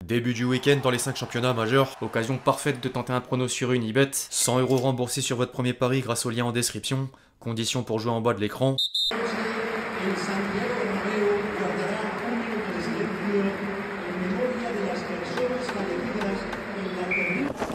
Début du week-end dans les 5 championnats majeurs, occasion parfaite de tenter un prono sur Unibet, 100 € remboursés sur votre premier pari grâce au lien en description, conditions pour jouer en bas de l'écran.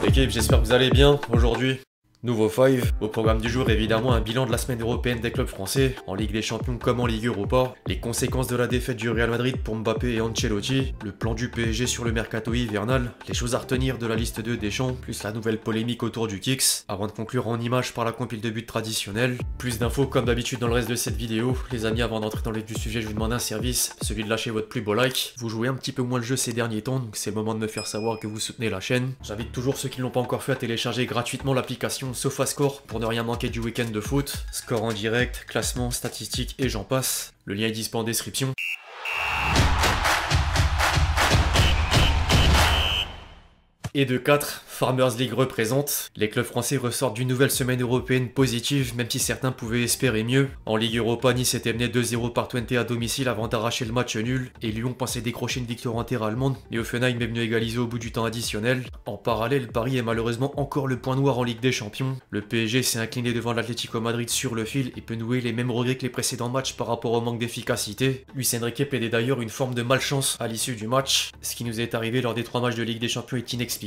L'équipe, j'espère que vous allez bien aujourd'hui. Nouveau 5, au programme du jour évidemment un bilan de la semaine européenne des clubs français, en Ligue des Champions comme en Ligue Europa, les conséquences de la défaite du Real Madrid pour Mbappé et Ancelotti, le plan du PSG sur le mercato hivernal, les choses à retenir de la liste de Deschamps, plus la nouvelle polémique autour du Kicks, avant de conclure en images par la compile de buts traditionnelle. Plus d'infos comme d'habitude dans le reste de cette vidéo. Les amis, avant d'entrer dans le vif du sujet, je vous demande un service, celui de lâcher votre plus beau like. Vous jouez un petit peu moins le jeu ces derniers temps, donc c'est le moment de me faire savoir que vous soutenez la chaîne. J'invite toujours ceux qui ne l'ont pas encore fait à télécharger gratuitement l'application SofaScore pour ne rien manquer du week-end de foot. Score en direct, classement, statistiques et j'en passe. Le lien est dispo en description. Et de 4, Farmers League représente. Les clubs français ressortent d'une nouvelle semaine européenne positive, même si certains pouvaient espérer mieux. En Ligue Europa, Nice était mené 2-0 par Twente à domicile avant d'arracher le match nul, et Lyon pensait décrocher une victoire inter-allemande, mais Hoffenheim est venu égaliser au bout du temps additionnel. En parallèle, Paris est malheureusement encore le point noir en Ligue des Champions. Le PSG s'est incliné devant l'Atlético Madrid sur le fil et peut nouer les mêmes regrets que les précédents matchs par rapport au manque d'efficacité. Luis Enrique plaidait d'ailleurs une forme de malchance à l'issue du match. Ce qui nous est arrivé lors des 3 matchs de Ligue des Champions est inexplicable.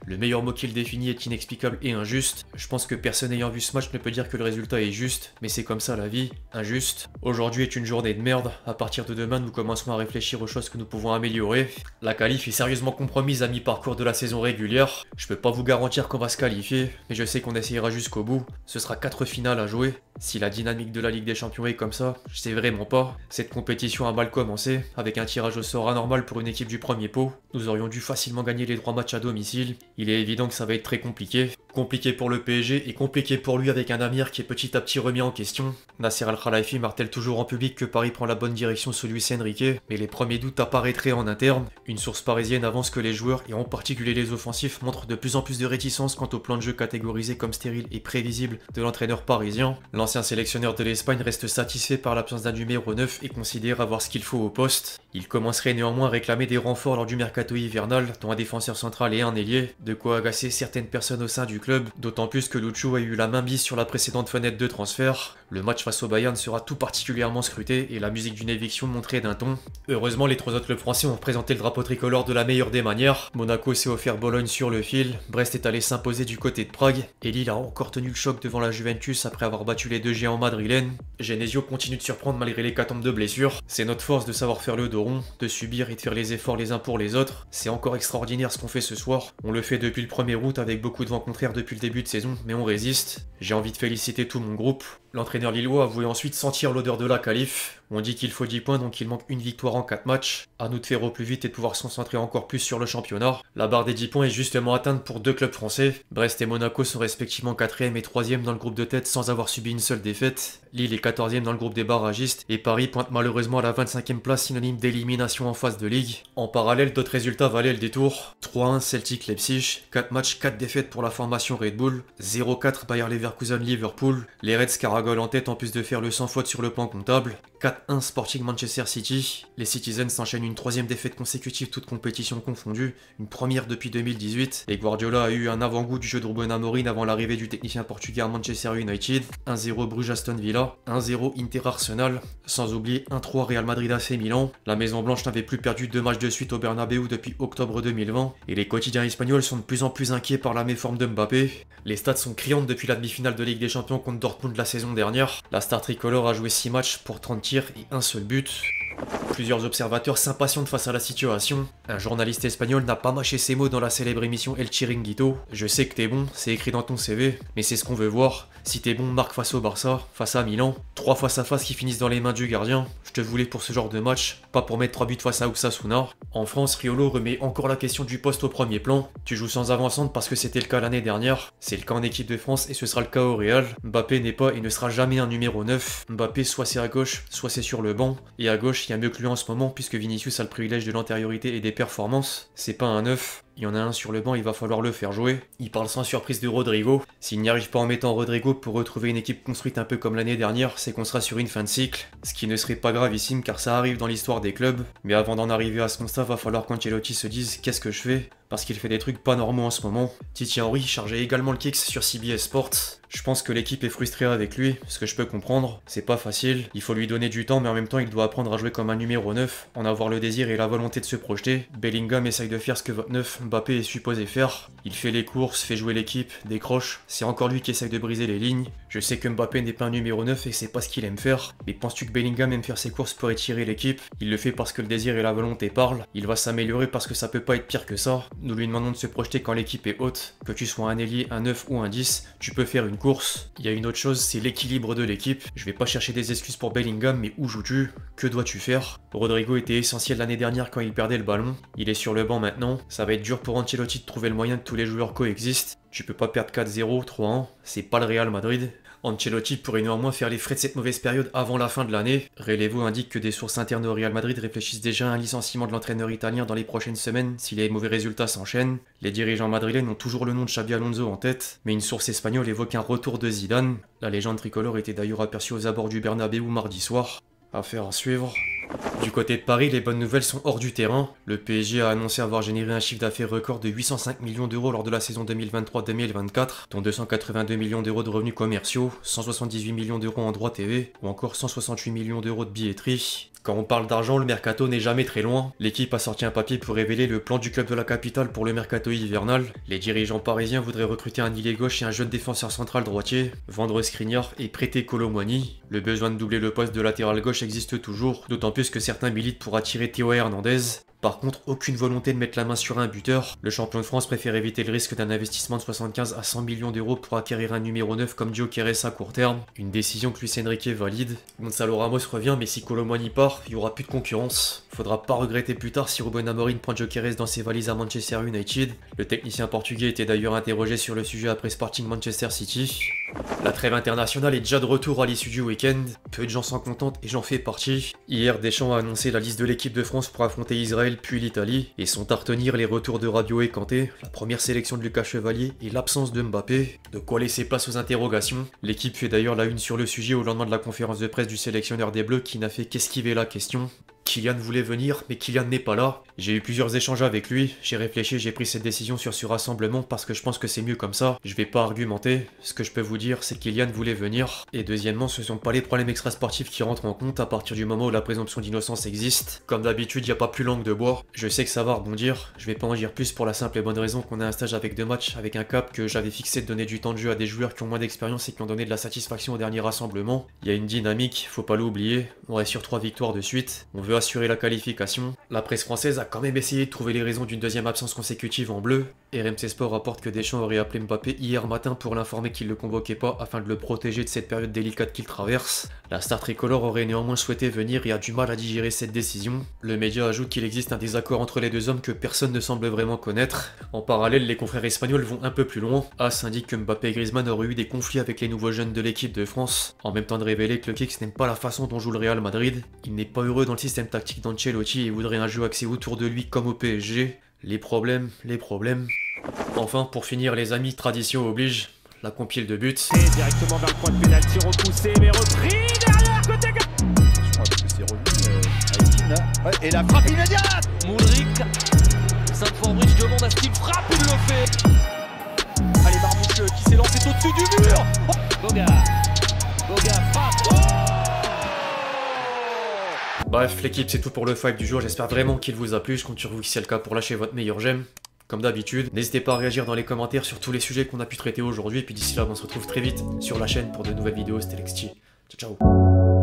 Le meilleur mot qu'il définit est inexplicable et injuste. Je pense que personne ayant vu ce match ne peut dire que le résultat est juste, mais c'est comme ça la vie, injuste. Aujourd'hui est une journée de merde. À partir de demain, nous commencerons à réfléchir aux choses que nous pouvons améliorer. La qualif est sérieusement compromise à mi-parcours de la saison régulière. Je peux pas vous garantir qu'on va se qualifier, mais je sais qu'on essayera jusqu'au bout. Ce sera 4 finales à jouer. Si la dynamique de la Ligue des Champions est comme ça, je sais vraiment pas. Cette compétition a mal commencé, avec un tirage au sort anormal pour une équipe du premier pot. Nous aurions dû facilement gagner les 3 matchs à domicile. Il est évident que ça va être très compliqué. Compliqué pour le PSG et compliqué pour lui avec un Amir qui est petit à petit remis en question. Nasser Al-Khelaifi martèle toujours en public que Paris prend la bonne direction sous Luis Enrique, mais les premiers doutes apparaîtraient en interne. Une source parisienne avance que les joueurs, et en particulier les offensifs, montrent de plus en plus de réticence quant au plan de jeu catégorisé comme stérile et prévisible de l'entraîneur parisien. L'ancien sélectionneur de l'Espagne reste satisfait par l'absence d'un numéro 9 et considère avoir ce qu'il faut au poste. Il commencerait néanmoins à réclamer des renforts lors du mercato hivernal, dont un défenseur central et un ailier, de quoi agacer certaines personnes au sein du club, d'autant plus que Lucho a eu la main mise sur la précédente fenêtre de transfert. Le match face au Bayern sera tout particulièrement scruté et la musique d'une éviction montrée d'un ton. Heureusement, les 3 autres clubs français ont présenté le drapeau tricolore de la meilleure des manières. Monaco s'est offert Bologne sur le fil, Brest est allé s'imposer du côté de Prague, et Lille a encore tenu le choc devant la Juventus après avoir battu les 2 géants madrilènes. Genesio continue de surprendre malgré l'hécatombe de blessures. C'est notre force de savoir faire le dos rond, de subir et de faire les efforts les uns pour les autres. C'est encore extraordinaire ce qu'on fait ce soir. On le fait depuis le 1er août avec beaucoup de vent contraire depuis le début de saison, mais on résiste. J'ai envie de féliciter tout mon groupe. L'entraîneur lillois avouait ensuite sentir l'odeur de la qualif. On dit qu'il faut 10 points donc il manque une victoire en 4 matchs. À nous de faire au plus vite et de pouvoir se concentrer encore plus sur le championnat. La barre des 10 points est justement atteinte pour 2 clubs français. Brest et Monaco sont respectivement 4e et 3e dans le groupe de tête sans avoir subi une seule défaite. Lille est 14e dans le groupe des barragistes et Paris pointe malheureusement à la 25e place, synonyme d'élimination en phase de ligue. En parallèle, d'autres résultats valaient le détour. 3-1 Celtic Leipzig, 4 matchs, 4 défaites pour la formation Red Bull, 0-4 Bayer Leverkusen Liverpool, les Reds caragolent en tête en plus de faire le sans faute sur le plan comptable, 4-1 Sporting Manchester City, les Citizens s'enchaînent une 3e défaite consécutive toute compétition confondue, une première depuis 2018, et Guardiola a eu un avant-goût du jeu de Ruben Amorim avant l'arrivée du technicien portugais à Manchester United, 1-0 Bruges Aston Villa, 1-0 Inter Arsenal, sans oublier 1-3 Real Madrid AC Milan. La Maison Blanche n'avait plus perdu 2 matchs de suite au Bernabéu depuis octobre 2020, et les quotidiens espagnols sont de plus en plus inquiets par la méforme de Mbappé. Les stats sont criantes depuis la demi-finale de Ligue des Champions contre Dortmund la saison dernière. La star tricolore a joué 6 matchs pour 30 tirs et un seul but. Plusieurs observateurs s'impatientent face à la situation. Un journaliste espagnol n'a pas mâché ses mots dans la célèbre émission El Chiringuito. Je sais que t'es bon, c'est écrit dans ton CV, mais c'est ce qu'on veut voir. Si t'es bon, marque face au Barça, face à Milan. 3 face-à-face qui finissent dans les mains du gardien. Je te voulais pour ce genre de match, pas pour mettre 3 buts face à Osasuna. En France, Riolo remet encore la question du poste au premier plan. Tu joues sans avant-centre parce que c'était le cas l'année dernière. C'est le cas en équipe de France et ce sera le cas au Real. Mbappé n'est pas et ne sera jamais un numéro 9. Mbappé, soit c'est à gauche, soit c'est sur le banc. Et à gauche, il y a mieux que lui en ce moment puisque Vinicius a le privilège de l'antériorité et des performances. C'est pas un 9. il y en a un sur le banc, il va falloir le faire jouer. Il parle sans surprise de Rodrigo. S'il n'y arrive pas en mettant Rodrigo pour retrouver une équipe construite un peu comme l'année dernière, c'est qu'on sera sur une fin de cycle. Ce qui ne serait pas gravissime car ça arrive dans l'histoire des clubs. Mais avant d'en arriver à ce constat, va falloir qu'Ancelotti se dise qu'est-ce que je fais, parce qu'il fait des trucs pas normaux en ce moment. Titi Henry chargeait également le Kicks sur CBS Sports. Je pense que l'équipe est frustrée avec lui, ce que je peux comprendre. C'est pas facile, il faut lui donner du temps, mais en même temps il doit apprendre à jouer comme un numéro 9, en avoir le désir et la volonté de se projeter. Bellingham essaye de faire ce que votre 9 Mbappé est supposé faire. Il fait les courses, fait jouer l'équipe, décroche. C'est encore lui qui essaye de briser les lignes. Je sais que Mbappé n'est pas un numéro 9 et c'est pas ce qu'il aime faire. Mais penses-tu que Bellingham aime faire ses courses pour étirer l'équipe? Il le fait parce que le désir et la volonté parlent. Il va s'améliorer parce que ça peut pas être pire que ça. Nous lui demandons de se projeter quand l'équipe est haute. Que tu sois un ailier, un 9 ou un 10, tu peux faire une course. Il y a une autre chose, c'est l'équilibre de l'équipe. Je vais pas chercher des excuses pour Bellingham, mais où joues-tu? Que dois-tu faire? Rodrigo était essentiel l'année dernière quand il perdait le ballon. Il est sur le banc maintenant. Ça va être dur pour Ancelotti de trouver le moyen que tous les joueurs coexistent. Tu peux pas perdre 4-0, 3-1. C'est pas le Real Madrid. Ancelotti pourrait néanmoins faire les frais de cette mauvaise période avant la fin de l'année. Relevo indique que des sources internes au Real Madrid réfléchissent déjà à un licenciement de l'entraîneur italien dans les prochaines semaines si les mauvais résultats s'enchaînent. Les dirigeants madrilènes ont toujours le nom de Xabi Alonso en tête, mais une source espagnole évoque un retour de Zidane. La légende tricolore était d'ailleurs aperçue aux abords du Bernabéu mardi soir. Affaire à suivre. Du côté de Paris, les bonnes nouvelles sont hors du terrain. Le PSG a annoncé avoir généré un chiffre d'affaires record de 805 millions d'euros lors de la saison 2023-2024, dont 282 millions d'euros de revenus commerciaux, 178 millions d'euros en droits TV, ou encore 168 millions d'euros de billetterie. Quand on parle d'argent, le mercato n'est jamais très loin. L'équipe a sorti un papier pour révéler le plan du club de la capitale pour le mercato hivernal. Les dirigeants parisiens voudraient recruter un ailier gauche et un jeune défenseur central droitier, vendre Skriniar et prêter Kolo Muani. Le besoin de doubler le poste de latéral gauche existe toujours, d'autant plus que certains militent pour attirer Théo Hernandez. Par contre, aucune volonté de mettre la main sur un buteur. Le champion de France préfère éviter le risque d'un investissement de 75 à 100 millions d'euros pour acquérir un numéro 9 comme Gyökeres à court terme. Une décision que Luis Enrique valide. Gonzalo Ramos revient, mais si Kolo Muani part, il n'y aura plus de concurrence. Faudra pas regretter plus tard si Ruben Amorim prend Gyökeres dans ses valises à Manchester United. Le technicien portugais était d'ailleurs interrogé sur le sujet après Sporting Manchester City. La trêve internationale est déjà de retour à l'issue du week-end. Peu de gens s'en contentent et j'en fais partie. Hier, Deschamps a annoncé la liste de l'équipe de France pour affronter Israël puis l'Italie, et sont à retenir les retours de Rabiot et Kanté, la première sélection de Lucas Chevalier et l'absence de Mbappé. De quoi laisser place aux interrogations. L'équipe fait d'ailleurs la une sur le sujet au lendemain de la conférence de presse du sélectionneur des Bleus qui n'a fait qu'esquiver la question. Kylian voulait venir, mais Kylian n'est pas là. J'ai eu plusieurs échanges avec lui, j'ai réfléchi, j'ai pris cette décision sur ce rassemblement parce que je pense que c'est mieux comme ça. Je vais pas argumenter, ce que je peux vous dire c'est que Kylian voulait venir. Et deuxièmement, ce sont pas les problèmes extrasportifs qui rentrent en compte à partir du moment où la présomption d'innocence existe. Comme d'habitude, y a pas plus langue de bois. Je sais que ça va rebondir, je vais pas en dire plus pour la simple et bonne raison qu'on a un stage avec 2 matchs, avec un cap que j'avais fixé de donner du temps de jeu à des joueurs qui ont moins d'expérience et qui ont donné de la satisfaction au dernier rassemblement. Il y a une dynamique, faut pas l'oublier, on reste sur 3 victoires de suite, on veut assurer la qualification. La presse française a quand même essayé de trouver les raisons d'une deuxième absence consécutive en bleu. RMC Sport rapporte que Deschamps aurait appelé Mbappé hier matin pour l'informer qu'il ne le convoquait pas afin de le protéger de cette période délicate qu'il traverse. La star tricolore aurait néanmoins souhaité venir et a du mal à digérer cette décision. Le média ajoute qu'il existe un désaccord entre les deux hommes que personne ne semble vraiment connaître. En parallèle, les confrères espagnols vont un peu plus loin. AS indique que Mbappé et Griezmann auraient eu des conflits avec les nouveaux jeunes de l'équipe de France, en même temps de révéler que le Kicks n'aime pas la façon dont joue le Real Madrid. Il n'est pas heureux dans le système tactique d'Ancelotti et voudrait un jeu axé autour de lui comme au PSG. Les problèmes. Enfin, pour finir les amis, tradition oblige, la compile de buts. Et directement vers le point de pénalty repoussé, mais repris derrière côté gauche. Je crois que c'est revenu avec Kim là. Ouais, et la frappe immédiate. Moudric, Saint-Fort-Bridge demande à ce qu'il frappe, il le fait. Allez, Marmouche qui s'est lancé au-dessus du mur. Boga frappe. Oh. Bref, l'équipe, c'est tout pour le five du jour. J'espère vraiment qu'il vous a plu. Je compte sur vous si c'est le cas pour lâcher votre meilleur j'aime. Comme d'habitude, n'hésitez pas à réagir dans les commentaires sur tous les sujets qu'on a pu traiter aujourd'hui. Et puis d'ici là, on se retrouve très vite sur la chaîne pour de nouvelles vidéos. C'était Lexti. Ciao, ciao.